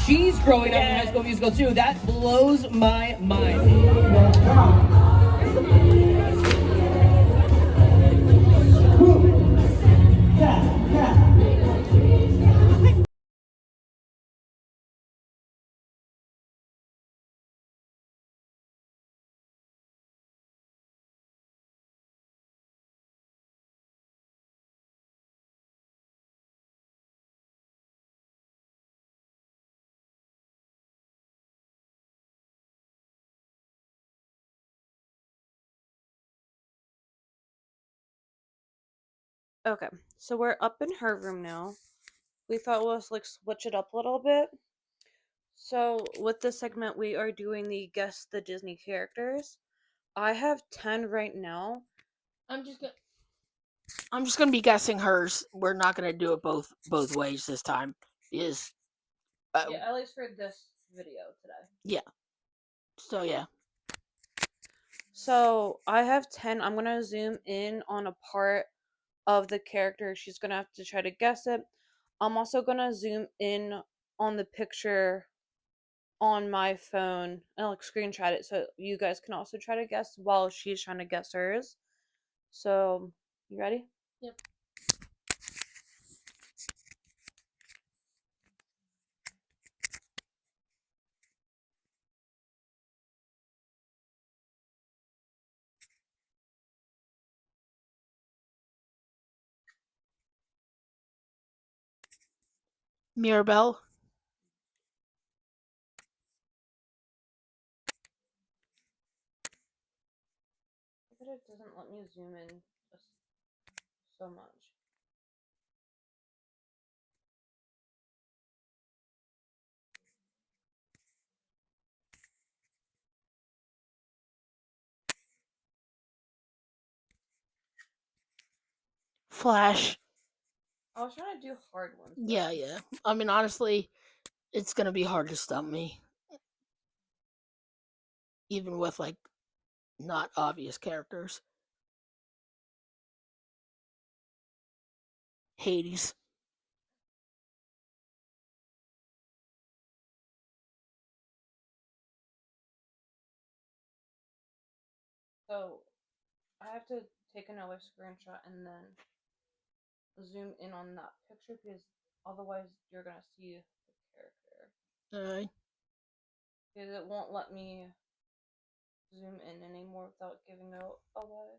she's growing up in High School Musical too. That blows my mind. Okay, so we're up in her room now. We thought we'll switch it up a little bit. So with this segment, we are doing the guess the Disney characters. I have 10 right now. I'm just gonna be guessing hers. We're not gonna do it both ways this time. Is Yeah, at least for this video today. yeah. So yeah. So I have 10. I'm gonna zoom in on a part of the character. She's gonna have to try to guess it. I'm also gonna zoom in on the picture on my phone and like screenshot it so you guys can also try to guess while she's trying to guess hers. So, you ready? Yep. Mirabelle. I bet it doesn't let me zoom in just so much. Flash. I was trying to do hard ones. Yeah, yeah. I mean, honestly, it's gonna be hard to stump me, even with like not obvious characters. Hades. So, I have to take another screenshot and then zoom in on that picture because otherwise you're gonna see the character. Alright. Because it won't let me zoom in anymore without giving it away.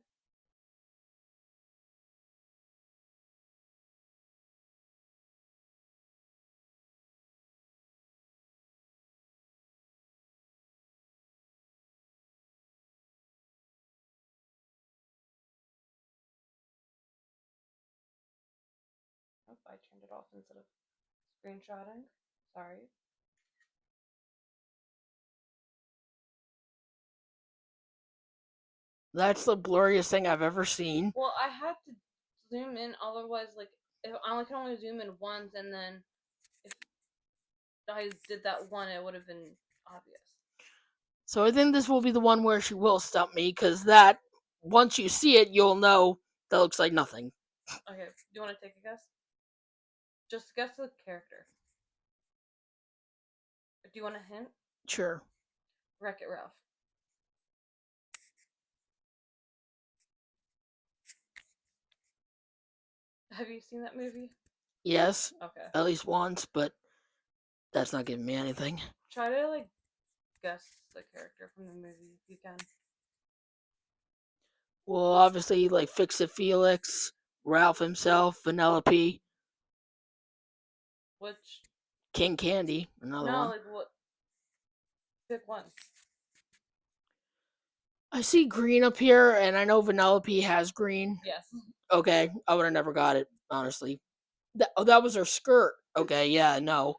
Oh, I turned it off instead of screenshotting. Sorry. That's the blurriest thing I've ever seen. Well, I had to zoom in, otherwise, like, if I only can only zoom in once, and then if I did that one, it would have been obvious. So I think this will be the one where she will stump me, because that, once you see it, you'll know that looks like nothing. Okay, do you want to take a guess? Just guess the character. Do you want a hint? Sure. Wreck-It Ralph. Have you seen that movie? Yes, Okay. at least once, but that's not giving me anything. Try to, like, guess the character from the movie if you can. Well, obviously, like Fix It Felix, Ralph himself, Vanellope, Which? King Candy, another No, one. like, what? Pick one. I see green up here, and I know Vanellope has green. Yes. Okay, I would have never got it, honestly. That was her skirt. Okay, yeah, no.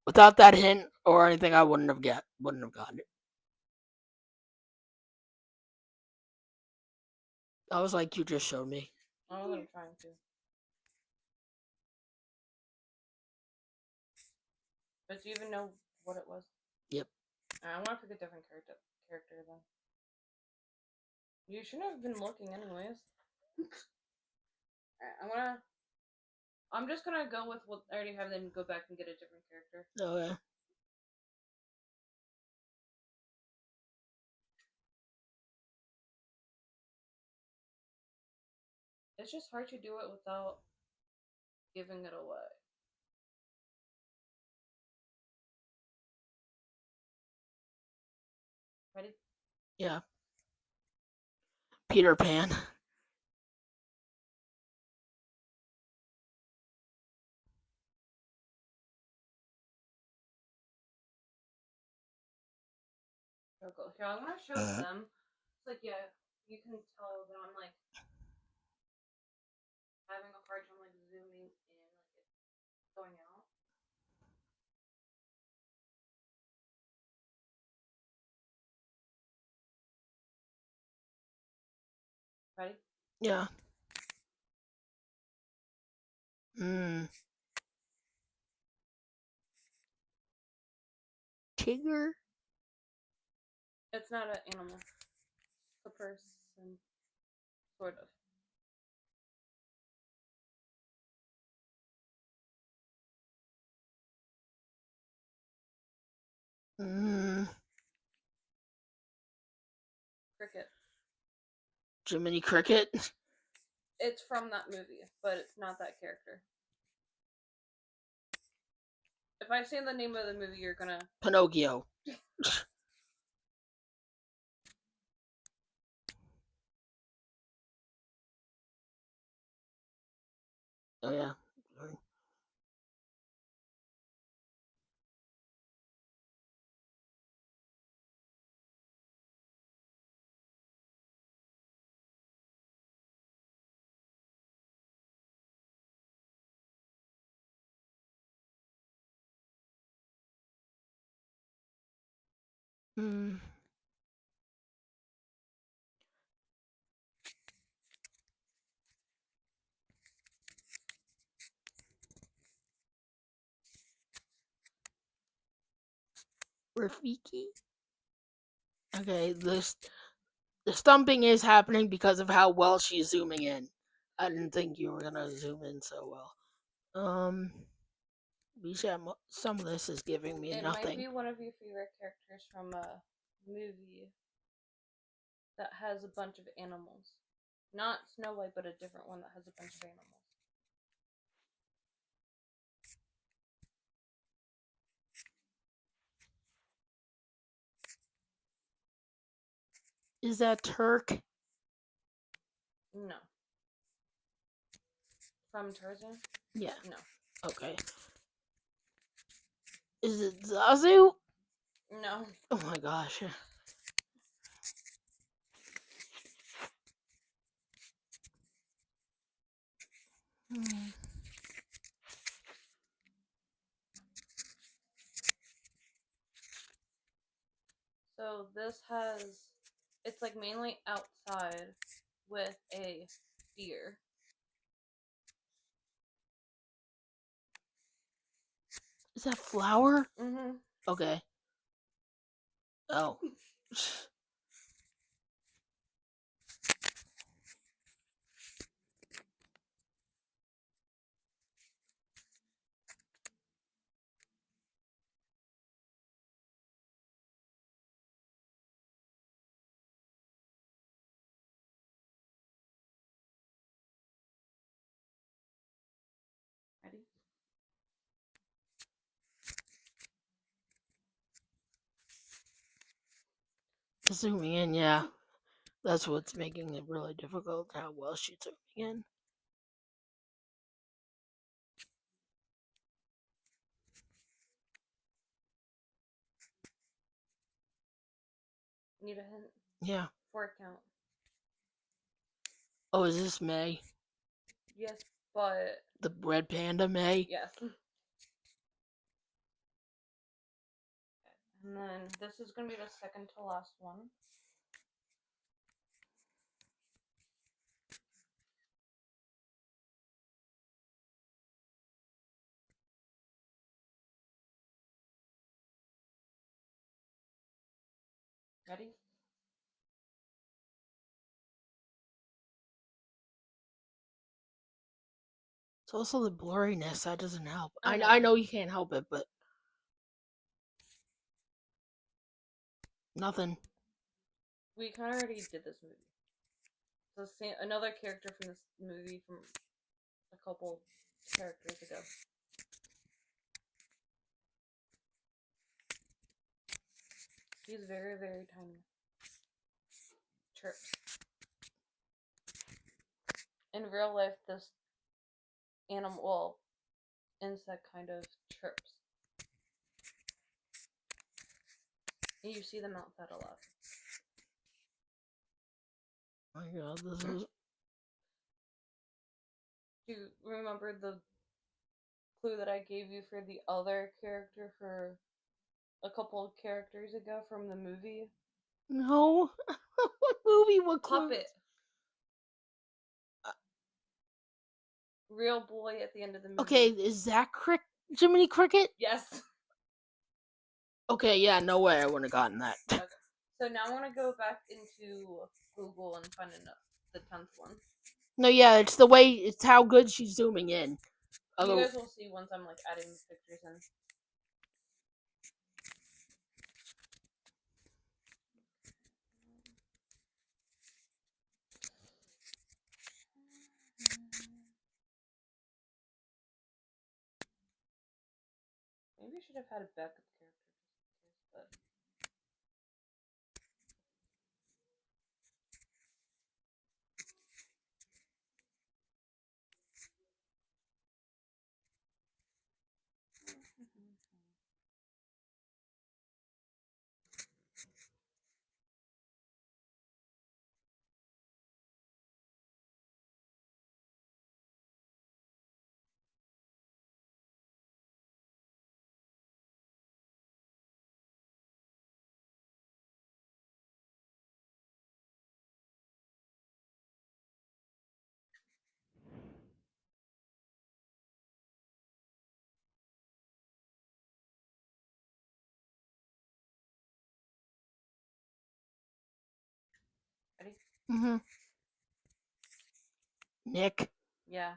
Without that hint or anything, I wouldn't have gotten it. I was like, you just showed me. I wasn't trying to. But do you even know what it was? Yep. I want to pick a different character then. You shouldn't have been looking anyways. Alright, I'm just gonna go with what I already have, then go back and get a different character. Okay. It's just hard to do it without giving it away. Ready? Yeah. Peter Pan. Circle. Here, I'm gonna show them. It's like, yeah, you can tell that I'm like having a hard time like zooming in, like it's going out. Ready? Yeah. Hmm. Tigger? It's not an animal. It's a person, sort of. Hmm. Cricket. Jiminy Cricket? It's from that movie, but it's not that character. If I say the name of the movie, you're gonna. Pinocchio. Oh, yeah. Sorry. Hmm. Rafiki? Okay, the stumping is happening because of how well she's zooming in. I didn't think you were gonna zoom in so well. Some of this is giving me It might nothing. be one of your favorite characters from a movie that has a bunch of animals. Not Snow White, but a different one that has a bunch of animals. Is that Turk? No. From Tarzan? Yeah. No. Okay. Is it Zazu? No. Oh my gosh. Hmm. So this has. It's like mainly outside with a deer. Is that Flower? Mm-hmm. Okay. Oh. Ready? Zooming in, yeah. That's what's making it really difficult, how well she's zooming in. Need a hint? Yeah. 4 count. Oh, is this May? Yes, but. The red panda May? Yes. And then this is gonna be the second to last one. Ready? It's also the blurriness that doesn't help. I I know. know you can't help it, but nothing. We kind of already did this movie. So another character from this movie from a couple characters ago. He's very, very tiny. Chirps. In real life, this animal, well, insect kind of chirps. And you see them outside a lot. Oh my god, this is. Do you remember the clue that I gave you for the other character for a couple of characters ago from the movie? No. What movie? What clues? Puppet. Real boy at the end of the movie. Okay, is that Jiminy Cricket? Yes. Okay, yeah, no way I wouldn't have gotten that. Okay. So now I want to go back into Google and find the 10th one. No, yeah, it's how good she's zooming in. You Although, guys will see once I'm like adding the pictures in. Maybe I should have had a backup character just in case, but ready? Nick. Yeah.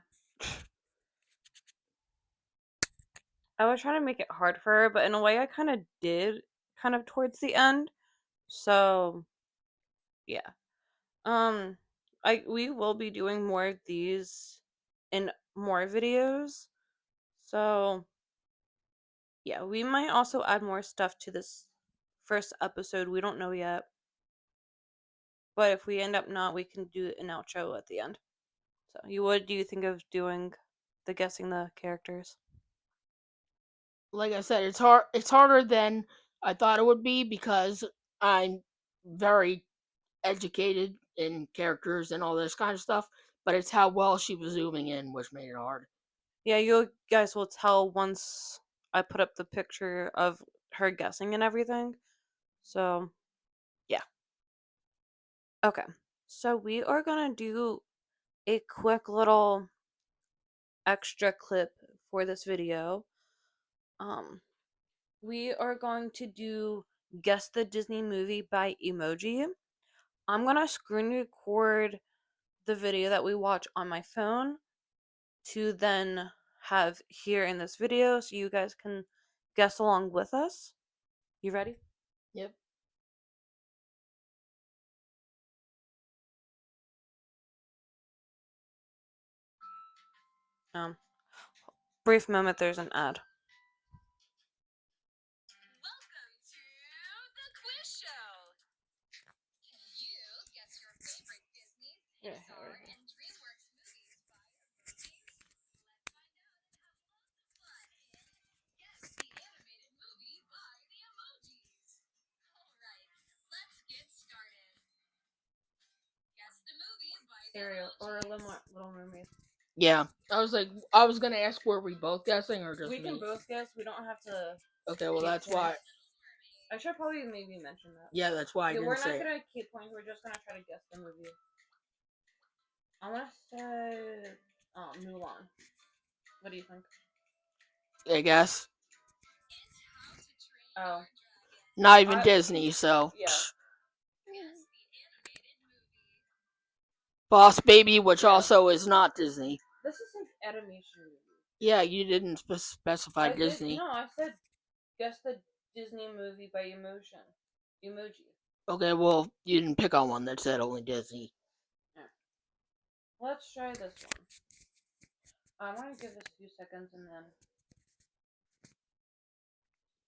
I was trying to make it hard for her, but in a way I kind of did, kind of towards the end. So, yeah. We will be doing more of these in more videos. So, yeah, we might also add more stuff to this first episode. We don't know yet. But if we end up not, we can do an outro at the end. So, what do you think of doing the guessing the characters? Like I said, it's hard. It's harder than I thought it would be because I'm very educated in characters and all this kind of stuff. But it's how well she was zooming in, which made it hard. Yeah, you guys will tell once I put up the picture of her guessing and everything. So, yeah. Okay. So, we are going to do a quick little extra clip for this video. We are going to do Guess the Disney Movie by Emoji. I'm going to screen record the video that we watch on my phone to then have here in this video so you guys can guess along with us. You ready? Yep. Brief moment, there's an ad. Welcome to the quiz show. Can you guess your favorite Disney, Pixar, and DreamWorks movies by emojis? Let's find out and have lots of fun in Guess the Animated Movie by the Emojis. Alright, let's get started. Guess the movie by the Ariel or emojis. Little Mermaid. Yeah. I was gonna ask, were we both guessing or just We me? can both guess. We don't have to. Okay, well keep that's points. why. I should probably maybe mention that. Yeah, that's why I Yeah, didn't we're say not it. gonna keep points. We're just gonna try to guess the movie. I wanna say Mulan. What do you think? I guess. It's How to Train Oh. Your Dragon. Not even Disney, so. Yeah. Guess the animated movie. Boss Baby, which Yeah. also is not Disney. This is an animation movie. Yeah, you didn't specify I Disney. No, I said guess the Disney movie by Emoji. Okay, well, you didn't pick on one that said only Disney. Yeah. Let's try this one. I want to give this a few seconds and then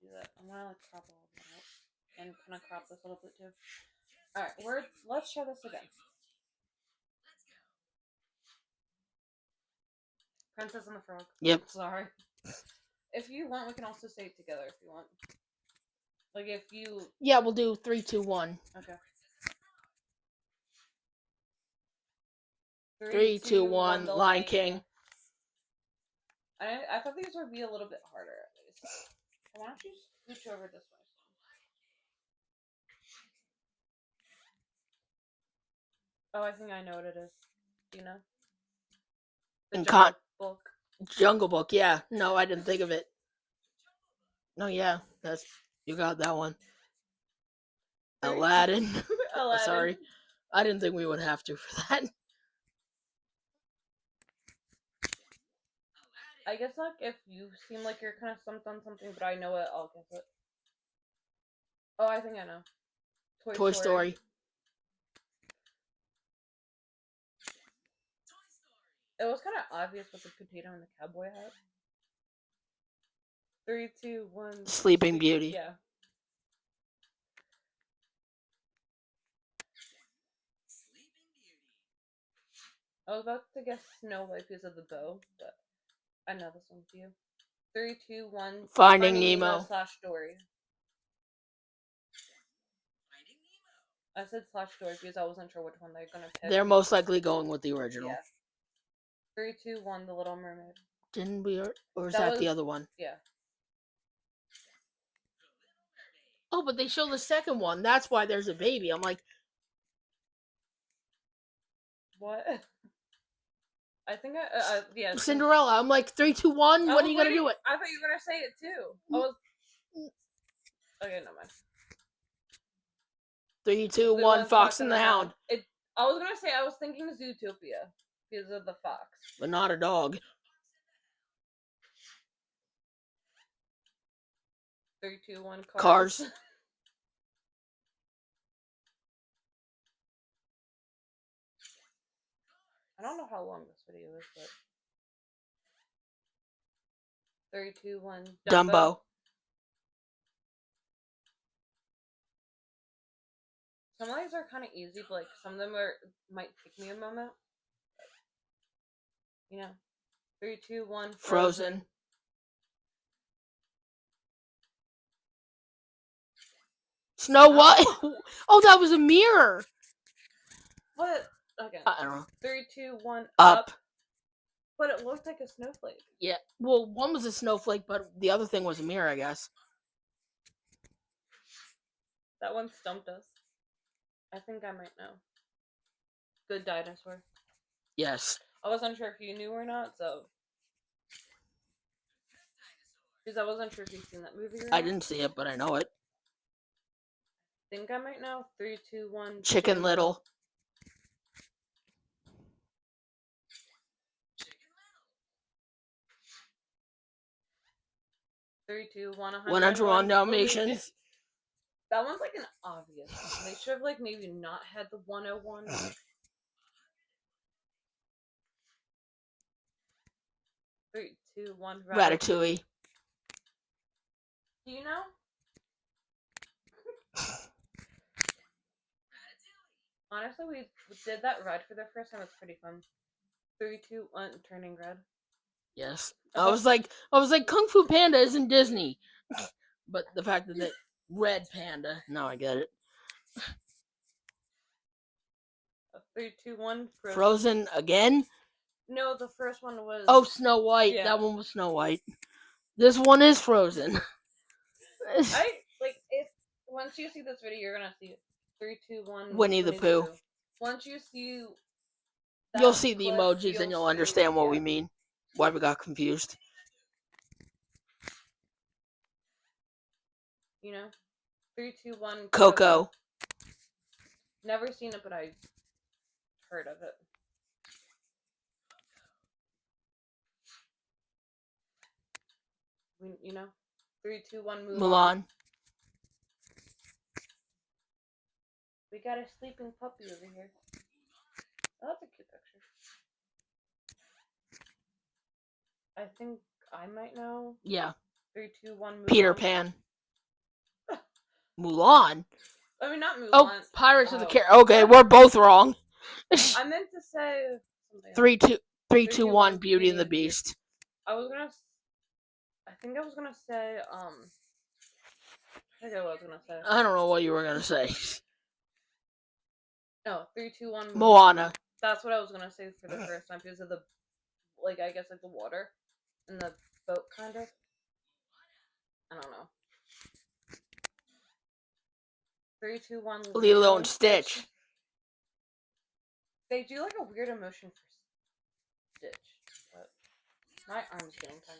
do that. I'm gonna like crop all of that out and kind of crop this a little bit too. All right, let's try this again. Princess and the Frog. Yep. Sorry. If you want, we can also say it together if you want. Like if you. Yeah, we'll do 3, 2, 1. Okay. 3, 2, 1. Lion King. I thought these would be a little bit harder at least. Why don't you scooch over this way? Oh, I think I know what it is. Do you know? The In Jungle Book. Jungle Book, yeah. No, I didn't think of it. No, yeah, you got that one. Aladdin. Aladdin. Sorry, I didn't think we would have to for that. I guess like if you seem like you're kind of stumped on something, but I know it, I'll guess it. Oh, I think I know. Toy Story. It was kind of obvious with the potato and the cowboy hat. 3, 2, 1. Sleeping Beauty. Yeah. I was about to guess Snow White because of the bow, but I know this one's you. 3, 2, 1. Finding Nemo. / Dory. I said / Dory because I wasn't sure which one they're gonna pick. They're most likely going with the original. Yeah. 3, 2, 1. The Little Mermaid. Didn't we? Or is that the other one? Yeah. Oh, but they show the second one. That's why there's a baby. I'm like, What? I think yeah. Cinderella. I'm like 3, 2, 1. When are you gonna do it? I thought you were gonna say it too. I was. Okay, no mind. 3, 2, 1. Fox and the Hound. I was gonna say I was thinking Zootopia because of the fox, but not a dog. 3, 2, 1. Cars. I don't know how long this video is, but 3, 2, 1. Dumbo. Some of these are kind of easy, but like some of them might take me a moment. You know, 3, 2, 1. Frozen. Snow White. Oh, that was a mirror. What? Okay. I don't know. 3, 2, 1. Up. But it looked like a snowflake. Yeah. Well, one was a snowflake, but the other thing was a mirror, I guess. That one stumped us. I think I might know. Good Dinosaur. Yes. I wasn't sure if you knew or not, so. Because I wasn't sure if you've seen that movie or not. I didn't see it, but I know it. Think I might know. 3, 2, 1. Chicken Little. Three, 2, 1. 101 Dalmatians. That one's like an obvious one. They should have like maybe not had the 101. 3, 2, 1. Ratatouille. Do you know? Honestly, we did that ride for the first time. It's pretty fun. 3, 2, 1. Turning Red. Yes. I was like, Kung Fu Panda isn't Disney. But the fact that they Red Panda. Now I get it. 3, 2, 1. Frozen again? No, the first one was. Oh, Snow White. Yeah. That one was Snow White. This one is Frozen. I like if once you see this video, you're gonna see it. 3, 2, 1. Winnie the Pooh. Once you see. You'll see the emojis and you'll understand what we mean. Why we got confused. You know? 3, 2, 1. Coco. Never seen it, but I heard of it. You know? 3, 2, 1. Mulan. We got a sleeping puppy over here. Oh, that's a cute picture. I think I might know. Yeah. 3, 2, 1. Mulan. Peter Pan. Mulan? I mean, not Mulan. Oh, Pirates of the Caribbean. Okay, we're both wrong. I meant to say something 3, 2, 1. Beauty and the Beast. I think I was gonna say I forget what I was gonna say. I don't know what you were gonna say. No, 3, 2, 1. Moana. That's what I was gonna say for the first time because of the, like, I guess like the water and the boat kind of. I don't know. 3, 2, 1. Lilo and Stitch. They do like a weird emotion for Stitch. My arm's getting tired.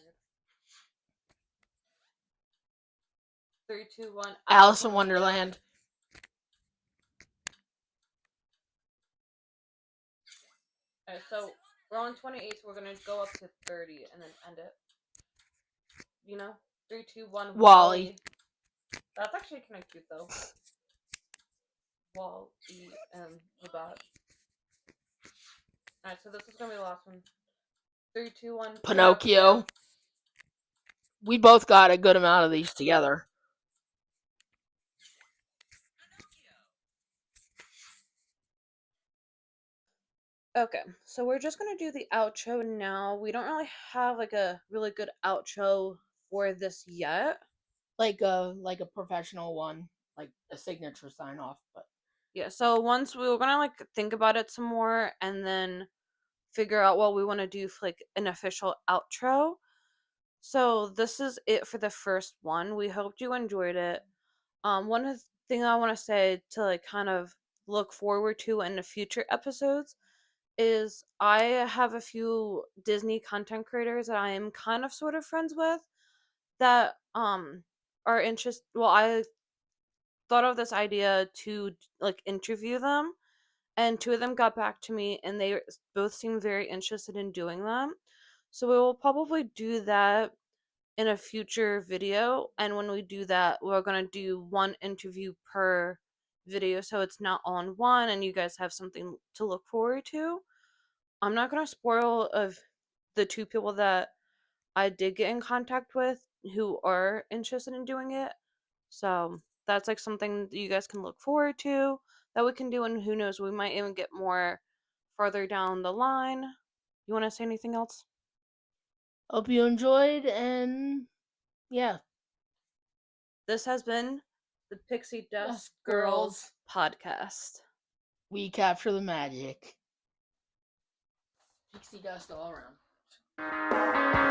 3, 2, 1. Alice in Wonderland. Alright, so we're on 28, so we're gonna go up to 30 and then end it. You know? 3, 2, 1. Wall-E. That's actually kind of cute though. Wall-E and the bot. Alright, so this is gonna be the last one. 3, 2, 1. Pinocchio. We both got a good amount of these together. Okay, so we're just gonna do the outro now. We don't really have like a really good outro for this yet. Like a professional one, like a signature sign off. But Yeah, so once we were gonna like think about it some more and then figure out what we want to do for like an official outro. So this is it for the first one. We hope you enjoyed it. One of the thing I want to say to like kind of look forward to in the future episodes is I have a few Disney content creators that I am kind of sort of friends with that are interested. Well, I thought of this idea to like interview them, and two of them got back to me and they both seemed very interested in doing them. So we will probably do that in a future video, and when we do that, we're going to do one interview per video so it's not all in one and you guys have something to look forward to. I'm not going to spoil of the two people that I did get in contact with who are interested in doing it. So that's like something that you guys can look forward to that we can do, and who knows, we might even get more farther down the line. You want to say anything else? hope you enjoyed, and yeah. This has been the Pixie Dust Dust Girls Girls. podcast. We capture the magic. Pixie dust all around.